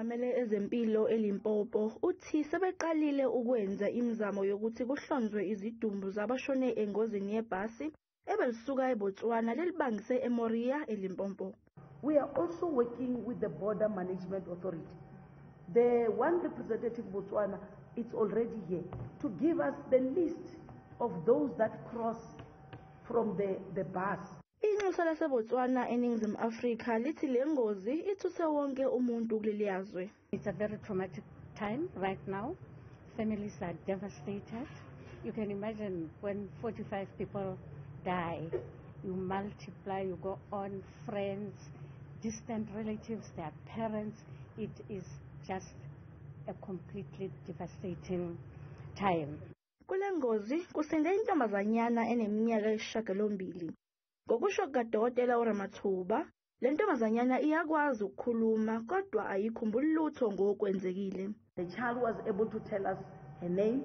ongamele ezempilo eLimpopo uthi sebeqalile ukwenza imizamo yokuthi kuhlonzwe izidumbu zabashone engozini yebhasi ebelisuka eBotswana lelibangise eMoria eLimpopo. We are also working with the Border Management Authority. The one representative Botswana is already here to give us the list of those that cross from the bus. Inxusa laseBotswana eNingizimu Afrika lithi lengozi ithuse wonke umuntu kuleli yazwe. It's a very traumatic time right now. Families are devastated. You can imagine when 45 people die, you multiply, you go on, friends, distant relatives, their parents. It is just a completely devastating time. Kule ngozi kusinde intombazanyana eneminyaka eyisishiyagalombili. Ngokusho kuDokotela Ramaphosa, le ntombazanyana iyakwazi ukukhuluma kodwa ayikhumbuli lutho ngokwenzekile. The child was able to tell us her name,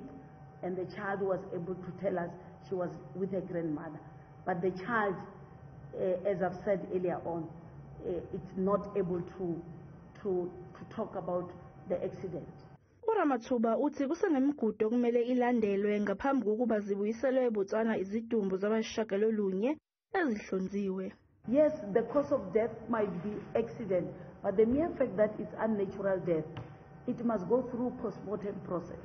and the child was able to tell us she was with her grandmother. But the child, as I've said earlier on, it's not able to talk about the accident. uRamaphosa uthi kusenemigudu okumele ilandelwe ngaphambi kokuba zibuyiselwe eBotswana izidumbu zabasishiyagalolunye ezihlonziwe. Yes, the cause of death might be accident, but the mere fact that it's unnatural death, it must go through postmortem process.